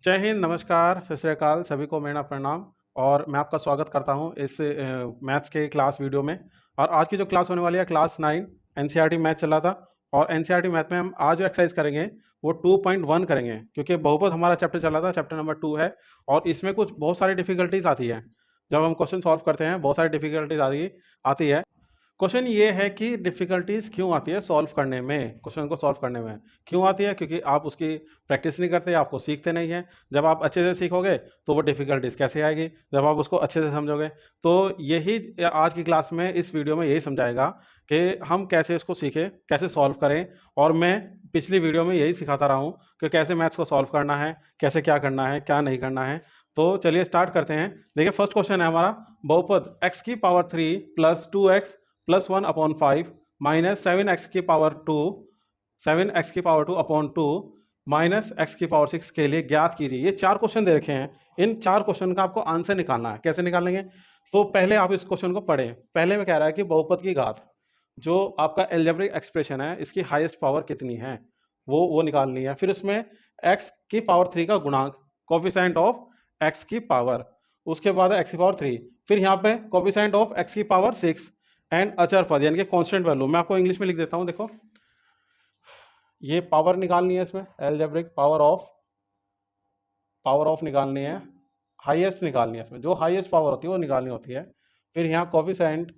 जय हिंद, नमस्कार, सत श्री अकाल, सभी को मेरा प्रणाम। और मैं आपका स्वागत करता हूं इस मैथ्स के क्लास वीडियो में। और आज की जो क्लास होने वाली है क्लास 9 एनसीईआरटी मैथ चला था। और एनसीईआरटी मैथ में हम आज जो एक्सरसाइज करेंगे वो 2.1 करेंगे, क्योंकि बहुपद हमारा चैप्टर चला था, चैप्टर नंबर 2 है। और इसमें कुछ बहुत सारी डिफिकल्टीज आती है। जब हम क्वेश्चन सॉल्व करते हैं बहुत सारी डिफिकल्टीज आती है। क्वेश्चन ये है कि डिफ़िकल्टीज क्यों आती है सॉल्व करने में, क्वेश्चन को सॉल्व करने में क्यों आती है? क्योंकि आप उसकी प्रैक्टिस नहीं करते, आपको सीखते नहीं हैं। जब आप अच्छे से सीखोगे तो वो डिफ़िकल्टीज कैसे आएगी, जब आप उसको अच्छे से समझोगे। तो यही आज की क्लास में, इस वीडियो में यही समझाएगा कि हम कैसे इसको सीखें, कैसे सॉल्व करें। और मैं पिछली वीडियो में यही सिखाता रहा हूँ कि कैसे मैथ्स को सॉल्व करना है, कैसे क्या करना है, क्या नहीं करना है। तो चलिए स्टार्ट करते हैं। देखिए फर्स्ट क्वेश्चन है हमारा, बहुपद x की power 3 plus 2x plus 1/5 minus 7x की पावर 2 7x की पावर 2 अपॉन 2 माइनस x की पावर 6 के लिए ज्ञात कीजिए। ये चार क्वेश्चन दे रखे हैं। इन चार क्वेश्चन का आपको आंसर निकालना है। कैसे निकालेंगे? तो पहले आप इस क्वेश्चन को पढ़ें। पहले में कह रहा है कि बहुपद की घात, जो आपका एल्जेब्रिक एक्सप्रेशन है, इसकी हाईएस्ट पावर कितनी है वो निकालनी है। फिर उसमें x की पावर 3 का गुणांक, कोफिशिएंट ऑफ x की पावर, उसके बाद x की पावर 3, फिर यहाँ पे कोफिशिएंट ऑफ x की पावर 6 एंड अचर पद यानी कि कांस्टेंट वैल्यू। मैं आपको इंग्लिश में लिख देता हूं। देखो, ये पावर निकालनी है, इसमें एल्जेब्रिक पावर ऑफ निकालनी है, हाईएस्ट निकालनी है। इसमें जो हाईएस्ट पावर होती है वो निकालनी होती है। फिर यहाँ कोफिशिएंट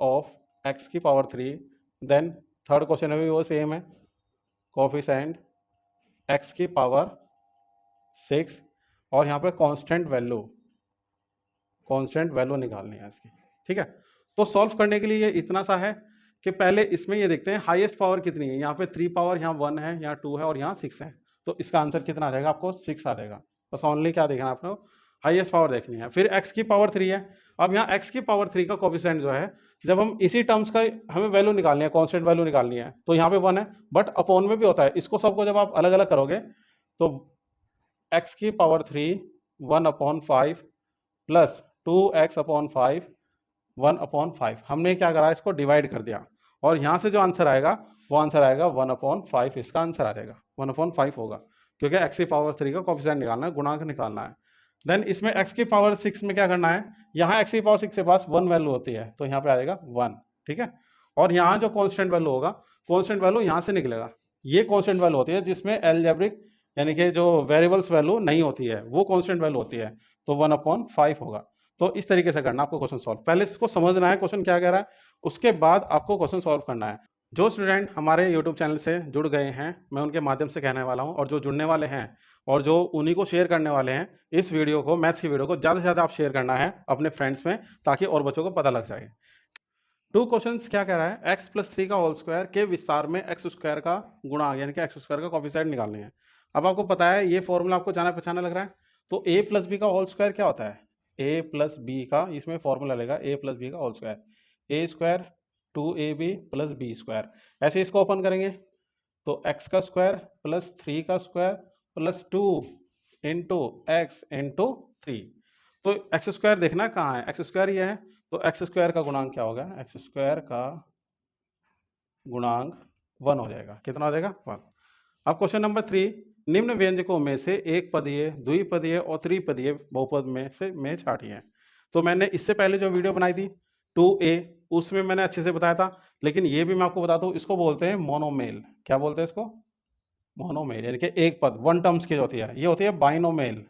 ऑफ x की पावर 3, देन थर्ड क्वेश्चन में भी वो सेम है, कोफिशिएंट x की पावर 6, और यहाँ पे कांस्टेंट वैल्यू निकालनी है इसकी। ठीक है, तो सॉल्व करने के लिए ये इतना सा है कि पहले इसमें ये देखते हैं हाईएस्ट पावर कितनी है। यहाँ पे 3 पावर, यहाँ 1 है, यहाँ 2 है और यहाँ 6 है। तो इसका आंसर कितना आ जाएगा? आपको 6 आ जाएगा। बस ओनली क्या देखना है आपने? हाईएस्ट पावर देखनी है। फिर x की पावर 3 है। अब यहाँ x की पावर 3 का कोफिशिएंट जो है, जब हम इसी टर्म्स का हमें वैल्यू निकालनी है, कांस्टेंट वैल्यू निकालनी है, तो यहाँ पे 1 है, बट अपॉन में भी होता है। इसको सबको जब आप अलग अलग करोगे तो x की पावर 3 1/5 प्लस 2x/5 1/5, हमने क्या करा, इसको डिवाइड कर दिया। और यहाँ से जो आंसर आएगा वो आंसर आएगा 1/5। इसका आंसर आ जाएगा 1/5 होगा, क्योंकि x की पावर 3 का कोफिशिएंट निकालना है, गुणांक निकालना है। देन इसमें x की पावर 6 में क्या करना है, यहाँ x की पावर 6 के पास 1 वैल्यू होती है, तो यहाँ पे आ जाएगा 1। ठीक है, और यहाँ जो कांस्टेंट वैल्यू होगा, कांस्टेंट वैल्यू यहाँ से निकलेगा। ये कांस्टेंट वैल्यू होती है जिसमें एल्जेब्रिक यानी कि जो वेरिएबल्स वैल्यू नहीं होती है, वो कांस्टेंट वैल्यू होती है, तो 1/5 होगा। तो इस तरीके से करना आपको क्वेश्चन सॉल्व। पहले इसको समझना है क्वेश्चन क्या कह रहा है, उसके बाद आपको क्वेश्चन सॉल्व करना है। जो स्टूडेंट हमारे यूट्यूब चैनल से जुड़ गए हैं, मैं उनके माध्यम से कहने वाला हूं, और जो जुड़ने वाले हैं और जो उन्हीं को शेयर करने वाले हैं, इस वीडियो को, मैथ्स की वीडियो को ज़्यादा से ज़्यादा आप शेयर करना है अपने फ्रेंड्स में, ताकि और बच्चों को पता लग जाए। टू क्वेश्चंस क्या कह रहा है, x प्लस 3 का होल स्क्वायर के विस्तार में एक्स स्क्वायर का गुणांक यानी कि एक्स स्क्वायर का कोफिशिएंट निकालने हैं। अब आपको पता है, ये फॉर्मूला आपको जाना पहचाना लग रहा है। तो a प्लस बी का होल स्क्वायर क्या होता है? a प्लस बी का, इसमें फॉर्मूला लेगा a प्लस बी का whole square, A square 2ab plus B square. ऐसे इसको ओपन करेंगे तो x का स्क्वायर प्लस 3 का square plus 2 into x into 3। तो एक्स स्क्वायर देखना कहाँ है, एक्स स्क्वायर ये है, तो एक्स स्क्वायर का गुणांक क्या होगा? एक्स स्क्वायर का गुणांक 1 हो जाएगा। कितना हो जाएगा? 1। अब क्वेश्चन नंबर 3, निम्न व्यंजकों में से एक पदीय, द्विपदीय और त्रिपदीय बहुपद में छांटिए। तो मैंने इससे पहले जो वीडियो बनाई थी 2a, उसमें मैंने अच्छे से बताया था, लेकिन ये भी मैं आपको बताता हूँ। इसको बोलते हैं मोनोमेल। क्या बोलते हैं इसको? मोनोमेल, यानी कि एक पद, वन टर्म्स की जो होती है, ये होती है बाइनोमेल,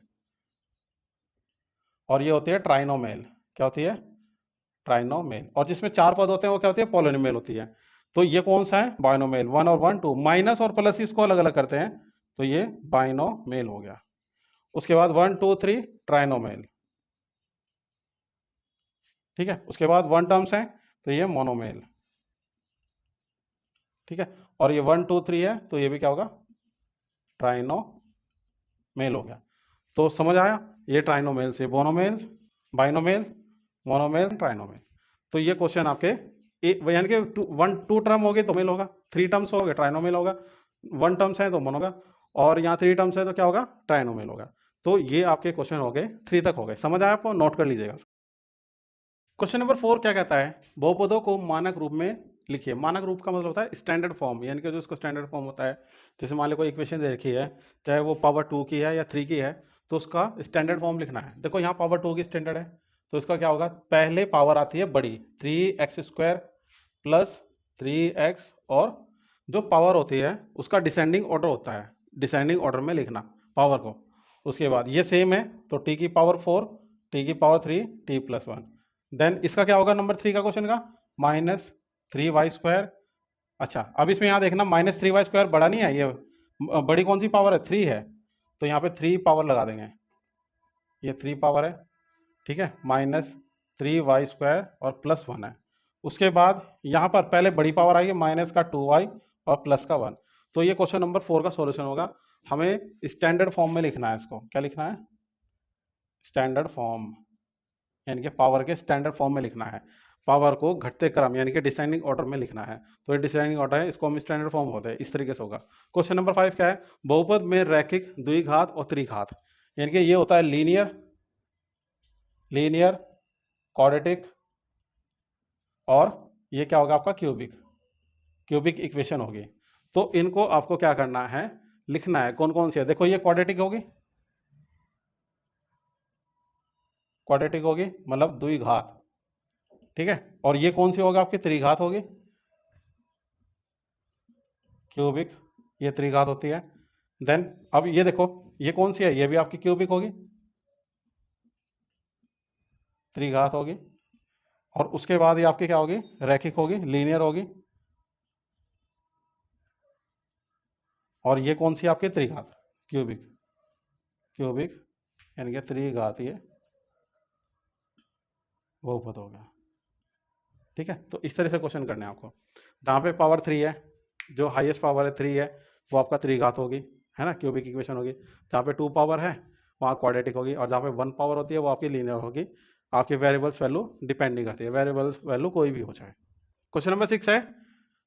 और ये होती है ट्राइनोमेल। क्या होती है? ट्राइनोमेल। और जिसमें चार पद होते हैं वो क्या होती है? पॉलिनोमियल होती है। तो ये कौन सा है? बाइनोमेल। 1 और 1 2, माइनस और प्लस इसको अलग अलग करते हैं, तो ये बाइनोमेल हो गया। उसके बाद 1 2 3 ट्राइनोमेल। ठीक है, उसके बाद 1 टर्म्स है, तो ये मोनोमेल। ठीक है, और ये 1 2 3 है, तो ये भी क्या होगा? ट्राइनोमेल हो गया। तो समझ आया, ये ट्राइनोमेल से बोनोमेल, बाइनोमेल, मोनोमेल, ट्राइनोमेल। तो ये क्वेश्चन आपके यानी कि 2 टर्म हो गए तो मेल होगा, 3 टर्म्स हो गए ट्राइनोमेल होगा, 1 टर्म्स है तो मोनो होगा, और यहाँ 3 टर्म्स है तो क्या होगा? ट्राइनोमेल होगा। तो ये आपके क्वेश्चन हो गए, 3 तक हो गए। समझ आया आपको? नोट कर लीजिएगा। क्वेश्चन नंबर 4 क्या कहता है, बहुपदों को मानक रूप में लिखिए। मानक रूप का मतलब होता है स्टैंडर्ड फॉर्म, यानी कि जो इसको स्टैंडर्ड फॉर्म होता है, जैसे मान लो कोई इक्वेशन दे रखी है, चाहे वो पावर 2 की है या 3 की है, तो उसका स्टैंडर्ड फॉर्म लिखना है। देखो यहाँ पावर 2 की स्टैंडर्ड है, तो इसका क्या होगा, पहले पावर आती है बड़ी 3x² प्लस 3x, और जो पावर होती है उसका डिसेंडिंग ऑर्डर होता है, डिसेंडिंग ऑर्डर में लिखना पावर को। उसके बाद ये सेम है, तो t की पावर 4, t की पावर 3, t+1। देन इसका क्या होगा नंबर 3 का क्वेश्चन का, -3y²। अच्छा, अब इसमें यहाँ देखना -3y² बड़ा नहीं है, ये बड़ी कौन सी पावर है, 3 है, तो यहाँ पे 3 पावर लगा देंगे, ये 3 पावर है, ठीक है, -3y² और +1 है। उसके बाद यहाँ पर पहले बड़ी पावर आई है माइनस का 2y और प्लस का 1। तो ये क्वेश्चन नंबर 4 का सॉल्यूशन होगा। हमें स्टैंडर्ड फॉर्म में लिखना है इसको, क्या लिखना है, स्टैंडर्ड फॉर्म, यानी कि पावर के स्टैंडर्ड फॉर्म में लिखना है। पावर को घटते क्रम यानी कि डिसेंडिंग ऑर्डर में लिखना है। तो ये डिसेंडिंग ऑर्डर है, इसको हम स्टैंडर्ड फॉर्म होते हैं, इस तरीके से होगा। क्वेश्चन नंबर 5 क्या है, बहुपद में रैखिक द्विघात और त्रिघात, यानी कि ये होता है लीनियर, लीनियर, क्वाड्रेटिक, और ये क्या होगा आपका क्यूबिक, क्यूबिक इक्वेशन होगी। तो इनको आपको क्या करना है, लिखना है कौन कौन सी है। देखो ये क्वाड्रेटिक होगी, क्वाड्रेटिक होगी मतलब द्विघात, ठीक है, और ये कौन सी होगा आपकी, त्रिघात होगी, क्यूबिक, ये त्रिघात होती है। देन अब ये देखो ये कौन सी है, ये भी आपकी क्यूबिक होगी, त्रिघात होगी। और उसके बाद ये आपकी क्या होगी, रैखिक होगी, लीनियर होगी। और ये कौन सी आपकी, त्रिघात, क्यूबिक, क्यूबिक यानी कि त्रिघातीय बहुपद हो गया, ठीक है। तो इस तरह से क्वेश्चन करने हैं आपको। जहाँ पे पावर 3 है, जो हाईएस्ट पावर है 3 है, वो आपका त्रिघात होगी, है ना, क्यूबिक इक्वेशन होगी। जहाँ पे 2 पावर है वहाँ क्वाड्रेटिक होगी, और जहाँ पे 1 पावर होती है वो आपकी लीनियर होगी। आपके वेरिएबल्स वैल्यू डिपेंड नहीं करती है, वेरिएबल्स वैल्यू कोई भी हो जाए। क्वेश्चन नंबर 6 है,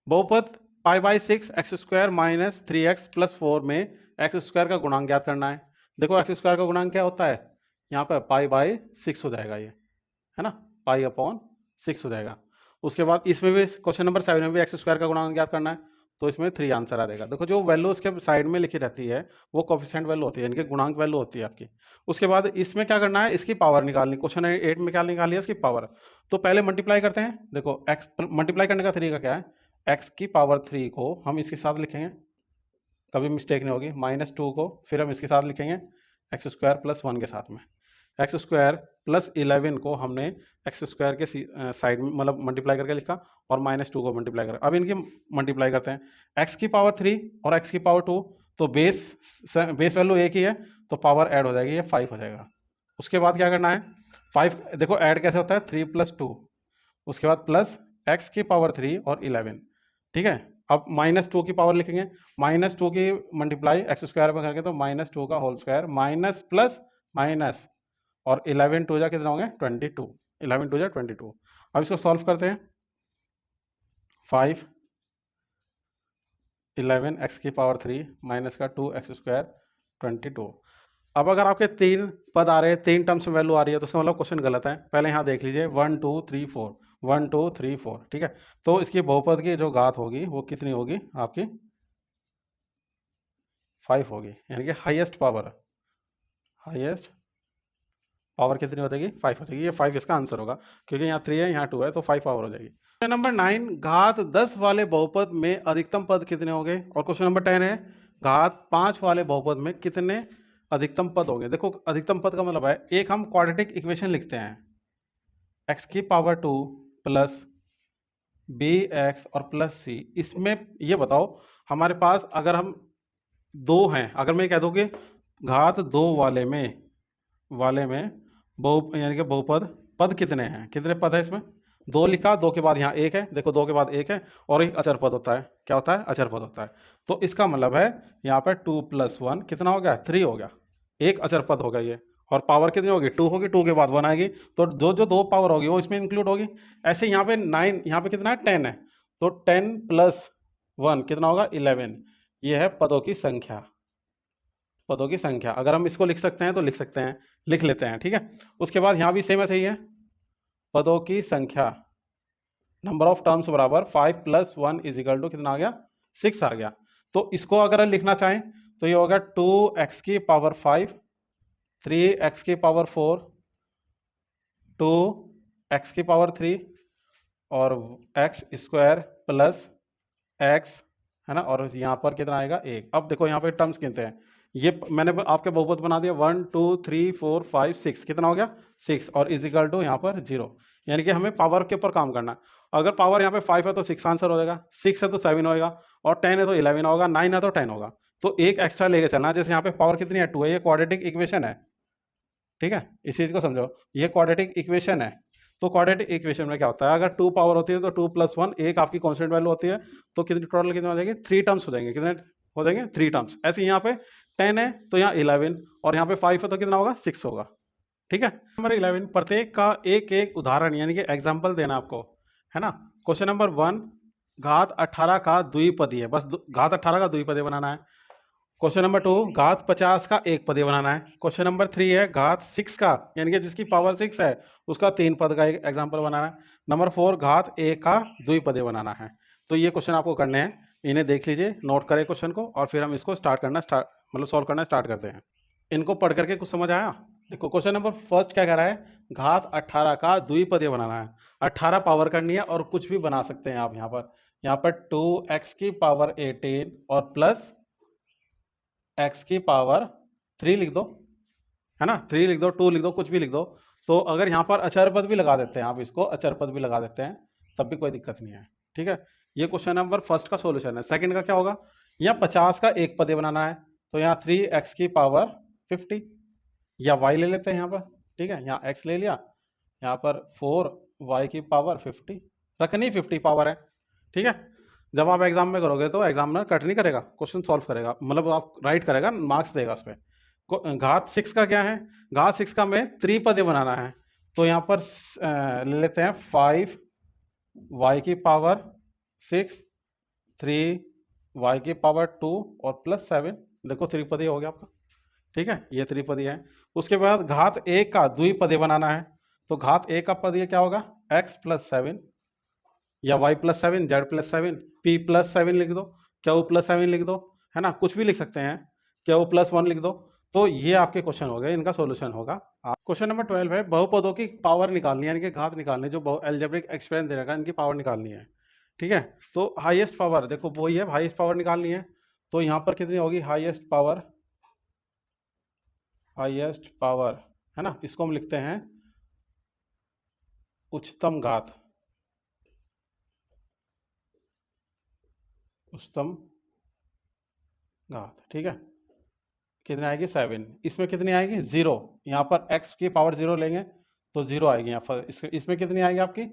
बहुपद π/6 x² - 3x + 4 में x² का गुणांक ज्ञात करना है। देखो x² का गुणांक क्या होता है, यहाँ पर π/6 हो जाएगा, ये है ना, π/6 हो जाएगा। उसके बाद इसमें भी क्वेश्चन नंबर 7 में भी x² का गुणांक ज्ञात करना है, तो इसमें 3 आंसर आ जाएगा। देखो जो वैल्यू उसके साइड में लिखी रहती है वो कोफिशिएंट वैल्यू होती है, यानी कि गुणांक वैल्यू होती है आपकी। उसके बाद इसमें क्या करना है, इसकी पावर निकालनी। क्वेश्चन 8 में क्या निकाली है, इसकी पावर। तो पहले मल्टीप्लाई करते हैं। देखो x मल्टीप्लाई करने का तरीका क्या है, x की पावर 3 को हम इसके साथ लिखेंगे, कभी मिस्टेक नहीं होगी, -2 को फिर हम इसके साथ लिखेंगे x² + 1 के साथ में। x² + 11 को हमने x² के साइड में मतलब मल्टीप्लाई करके लिखा, और -2 को मल्टीप्लाई कर। अब इनकी मल्टीप्लाई करते हैं, x की पावर 3 और x की पावर 2, तो बेस वैल्यू एक ही है, तो पावर ऐड हो जाएगी, ये 5 हो जाएगा। उसके बाद क्या करना है, 5 देखो ऐड कैसे होता है, 3 + 2, उसके बाद प्लस x की पावर 3 और 11, ठीक है। अब -2 की पावर लिखेंगे, -2 की मल्टीप्लाई x² में करके, तो -2 का whole square minus plus minus, और 11 2 जा कितना होंगे, 22, 11 2 जा 22। अब इसको सॉल्व करते हैं, 5 11 x की पावर 3 माइनस का 2x² 22। अब अगर आपके 3 पद आ रहे हैं, 3 टर्म्स में वैल्यू आ रही है, तो उसका मतलब क्वेश्चन गलत है। पहले यहाँ देख लीजिए 1 2 3 4, 1 2 3 4, ठीक है। तो इसकी बहुपद की जो घात होगी वो कितनी होगी आपकी, 5 होगी, यानी कि हाईएस्ट पावर कितनी हो जाएगी, 5 हो जाएगी। ये 5 इसका आंसर होगा, क्योंकि यहाँ 3 है यहाँ 2 है, तो 5 पावर हो जाएगी। क्वेश्चन नंबर 9, घात 10 वाले बहुपद में अधिकतम पद कितने होंगे। और क्वेश्चन नंबर 10 है, घात 5 वाले बहुपद में कितने अधिकतम पद होंगे। देखो अधिकतम पद का मतलब है, एक हम क्वाड्रेटिक इक्वेशन लिखते हैं, x की पावर 2 प्लस bx और प्लस c। इसमें ये बताओ हमारे पास अगर हम 2 हैं, अगर मैं कह दूँ कि घात 2 वाले में बहु यानी कि बहुपद पद कितने हैं, कितने पद है इसमें, 2 लिखा, 2 के बाद यहाँ 1 है, देखो 2 के बाद 1 है, और एक अचर पद होता है, क्या होता है, अचर पद होता है। तो इसका मतलब है यहाँ पर 2 + 1 कितना हो गया, 3 हो गया, एक अचर पद होगा ये। और पावर कितनी होगी, 2 होगी, 2 के बाद 1 आएगी, तो जो जो 2 पावर होगी वो इसमें इंक्लूड होगी। ऐसे यहाँ पे 9, यहाँ पे कितना है, 10 है, तो 10 + 1 कितना होगा, 11। ये है पदों की संख्या, पदों की संख्या। अगर हम इसको लिख सकते हैं तो लिख सकते हैं, लिख लेते हैं, ठीक है। उसके बाद यहाँ भी सेम ऐसे ही है, पदों की संख्या नंबर ऑफ टर्म्स बराबर 5 + 1 = कितना आ गया, 6 आ गया। तो इसको अगर लिखना चाहें तो ये होगा 2x⁵, 3x⁴, 2x⁵ और x² + x, है ना, और यहाँ पर कितना आएगा 1। अब देखो यहाँ पे टर्म्स गिनते हैं, ये मैंने आपके बहुपद बना दिया 1 2 3 4 5 6, कितना हो गया 6, और = यहाँ पर 0, यानी कि हमें पावर के ऊपर काम करना है। अगर पावर यहाँ पे 5 है तो 6 आंसर हो जाएगा, 6 है तो 7 होएगा, और 10 है तो 11 होगा, 9 है तो 10 होगा। तो एक एक्स्ट्रा लेके चलना, जैसे यहाँ पे पावर कितनी है 2 है, ये क्वाड्रेटिक इक्वेशन है, ठीक है, इस चीज को समझो, ये क्वाड्रेटिक इक्वेशन है। तो क्वाड्रेटिक इक्वेशन में क्या होता है, अगर 2 पावर होती है तो 2 + 1, एक आपकी कांस्टेंट वैल्यू होती है, तो कितनी टोटल कितनी हो जाएगी, 3 टर्म्स हो जाएंगे, कितने हो जाएंगे 3 टर्म्स। ऐसे यहाँ पे 10 है तो यहाँ 11, और यहाँ पे 5 है तो कितना होगा 6 होगा, ठीक है। नंबर 11, प्रत्येक का एक एक उदाहरण यानी कि एग्जाम्पल देना आपको, है ना। क्वेश्चन नंबर 1, घात 18 का द्विपदी है, बस घात 18 का द्विपदी बनाना है। क्वेश्चन नंबर 2, घात 50 का एक पदीय बनाना है। क्वेश्चन नंबर 3 है घात 6 का, यानी कि जिसकी पावर 6 है उसका 3 पद का एक एग्जाम्पल बनाना है। नंबर 4, घात 1 का द्विपदीय बनाना है। तो ये क्वेश्चन आपको करने हैं, इन्हें देख लीजिए, नोट करें क्वेश्चन को, और फिर हम इसको सॉल्व करना स्टार्ट करते हैं। इनको पढ़ करके कुछ समझ आया? देखो क्वेश्चन नंबर फर्स्ट क्या कह रहा है, घात 18 का द्विपदीय बनाना है। 18 पावर करनी है, और कुछ भी बना सकते हैं आप। यहाँ पर 2x⁸ और प्लस x⁵ लिख दो, है ना, 3 लिख दो, 2 लिख दो, कुछ भी लिख दो। तो अगर यहाँ पर अचर पद भी लगा देते हैं, आप इसको अचर पद भी लगा देते हैं, तब भी कोई दिक्कत नहीं है, ठीक है। ये क्वेश्चन नंबर फर्स्ट का सॉल्यूशन है। सेकंड का क्या होगा, यहाँ 50 का एक पदीय बनाना है, तो यहाँ 3x⁵, या y ले लेते हैं यहाँ पर, ठीक है, यहाँ x ले लिया, यहाँ पर 4y⁵, रखनी 50 पावर है, ठीक है। जब आप एग्जाम में करोगे तो एग्जामिनर कट नहीं करेगा, क्वेश्चन सॉल्व करेगा, मतलब आप राइट करेगा, मार्क्स देगा उस पर। घात 6 का क्या है, घात 6 का में त्रिपदी बनाना है, तो यहाँ पर ले लेते हैं 5y⁵, 3y⁵2 और प्लस 7, देखो त्रिपदी हो गया आपका, ठीक है, ये त्रिपदी है। उसके बाद घात 1 का द्विपदी बनाना है, तो घात 1 का पदीय क्या होगा, x + 7 या y + 7, z + 7, p + 7 लिख दो, q + 7 लिख दो, है ना, कुछ भी लिख सकते हैं, q + 1 लिख दो। तो ये आपके क्वेश्चन हो गए, इनका सॉल्यूशन होगा। क्वेश्चन नंबर 12 है, बहुपदों की पावर निकालनी है, यानी कि घात निकालनी, जो अलजेब्रिक एक्सप्रेशन दे रखा है, इनकी पावर निकालनी है, ठीक है। तो हाईएस्ट पावर देखो वही है, हाईएस्ट पावर निकालनी है, तो यहाँ पर कितनी होगी, हाईएस्ट पावर, है ना, इसको हम लिखते हैं उच्चतम घात, ठीक है। कितनी आएगी 7, इसमें कितनी आएगी 0, यहाँ पर x की पावर 0 लेंगे तो 0 आएगी यहाँ पर। इसमें कितनी आएगी आपकी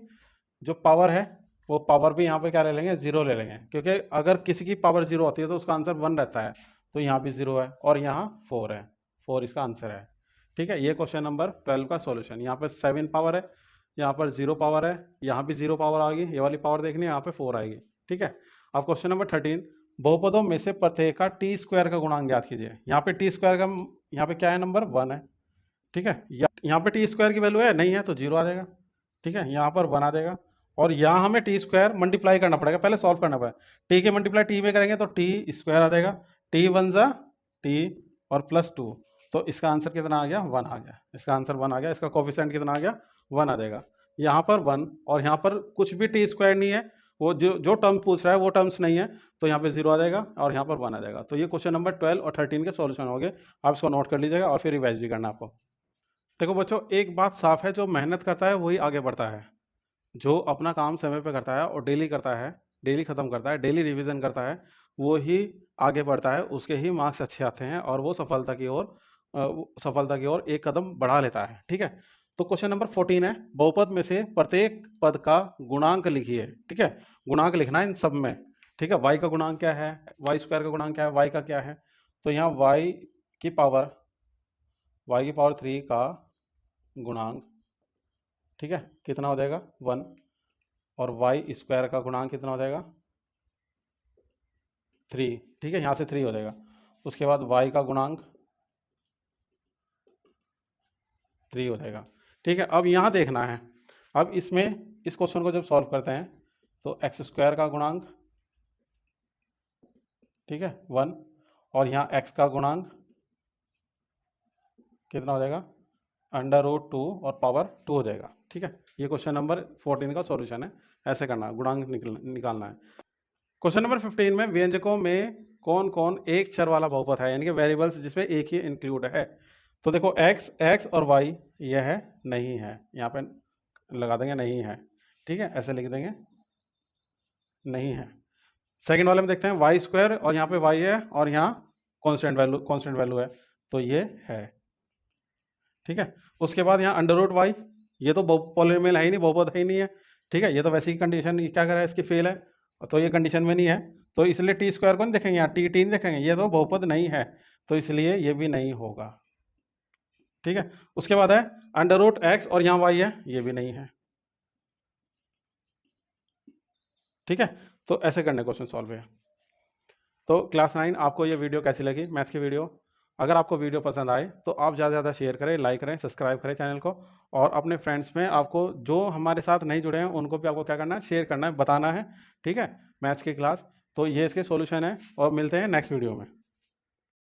जो पावर है, वो पावर भी यहाँ पे क्या ले लेंगे, 0 ले लेंगे, क्योंकि अगर किसी की पावर 0 होती है तो उसका आंसर 1 रहता है, तो यहाँ भी 0 है, और यहाँ 4 है, 4 इसका आंसर है, ठीक है। ये क्वेश्चन नंबर 12 का सॉल्यूशन। यहाँ पे 7 पावर है, यहाँ पर 0 पावर है, यहाँ भी 0 पावर आ गई, ये वाली पावर देखनी है, यहाँ पे 4 आएगी, ठीक है। अब क्वेश्चन नंबर 13, बहुपदों में से प्रत्येक का t² का गुणांक ज्ञात कीजिए। यहाँ पे t² का, यहाँ पे क्या है, नंबर 1 है, ठीक है। यहाँ पे t² की वैल्यू है नहीं है तो 0 आ जाएगा, ठीक है, यहाँ पर 1 आ जाएगा, और यहाँ हमें t² मल्टीप्लाई करना पड़ेगा, पहले सॉल्व करना पड़ेगा। t के मल्टीप्लाई t में करेंगे तो t² आ जाएगा, t1 = t और +2, तो इसका आंसर कितना आ गया, 1 आ गया, इसका आंसर 1 आ गया, इसका कोफिशिएंट कितना आ गया, 1 आ जाएगा। यहाँ पर 1, और यहाँ पर कुछ भी t² नहीं है, वो जो टर्म पूछ रहा है वो टर्म्स नहीं है, तो यहाँ पे 0 आ जाएगा, और यहाँ पर 1 आ जाएगा। तो ये क्वेश्चन नंबर 12 और 13 के सॉल्यूशन हो गए, आप इसको नोट कर लीजिएगा, और फिर रिवाइज भी करना आपको। देखो बच्चों, एक बात साफ है, जो मेहनत करता है वही आगे बढ़ता है, जो अपना काम समय पे करता है और डेली करता है, डेली ख़त्म करता है, डेली रिवीजन करता है, वो ही आगे बढ़ता है, उसके ही मार्क्स अच्छे आते हैं, और वो सफलता की ओर एक कदम बढ़ा लेता है, ठीक है। तो क्वेश्चन नंबर 14 है, बहुपद में से प्रत्येक पद का गुणांक लिखिए, ठीक है, गुणांक लिखना है इन सब में, ठीक है। y का गुणांक क्या है, y² का गुणांक क्या है, y का क्या है, तो यहाँ y⁵ 3 का गुणांक, ठीक है, कितना हो जाएगा 1, और y² का गुणांक कितना हो जाएगा 3, ठीक है, यहाँ से 3 हो जाएगा। उसके बाद y का गुणांक 3 हो जाएगा, ठीक है। अब यहाँ देखना है, अब इसमें इस क्वेश्चन को जब सॉल्व करते हैं तो एक्स स्क्वायर का गुणांक, ठीक है 1, और यहाँ एक्स का गुणांक कितना हो जाएगा, √2 और पावर 2 हो जाएगा। ठीक है, ये क्वेश्चन नंबर 14 का सॉल्यूशन है। ऐसे करना है, गुणांक निकालना है। क्वेश्चन नंबर 15 में व्यंजकों में कौन कौन एक चर वाला बहुपद है, यानी कि वेरिएबल्स जिसमें एक ही इंक्लूड है। तो देखो x और y यह है नहीं है, यहाँ पे लगा देंगे नहीं है। ठीक है, ऐसे लिख देंगे नहीं है। सेकंड वाले में देखते हैं वाई स्क्वायर, और यहाँ पे y है और यहाँ कांस्टेंट वैल्यू है, तो ये है। ठीक है, उसके बाद यहाँ √y, ये तो पॉलिनोमियल है ही नहीं, बहुपद है ही नहीं है। ठीक है, ये तो वैसे ही कंडीशन क्या कर रहा है, इसकी फेल है, तो ये कंडीशन में नहीं है, तो इसलिए टी स्क्वायर को नहीं देखेंगे, यहाँ टी नहीं देखेंगे, ये तो बहुपद नहीं है, तो इसलिए ये भी नहीं होगा। ठीक है, उसके बाद है √x और यहाँ y है, ये भी नहीं है। ठीक है, तो ऐसे करने क्वेश्चन सॉल्व है। तो क्लास 9 आपको ये वीडियो कैसी लगी, मैथ्स की वीडियो? अगर आपको वीडियो पसंद आए तो आप ज़्यादा से ज़्यादा शेयर करें, लाइक करें, सब्सक्राइब करें चैनल को, और अपने फ्रेंड्स में आपको जो हमारे साथ नहीं जुड़े हैं उनको भी आपको क्या करना है, शेयर करना है, बताना है। ठीक है, मैथ्स की क्लास। तो ये इसके सॉल्यूशन है, और मिलते हैं नेक्स्ट वीडियो में।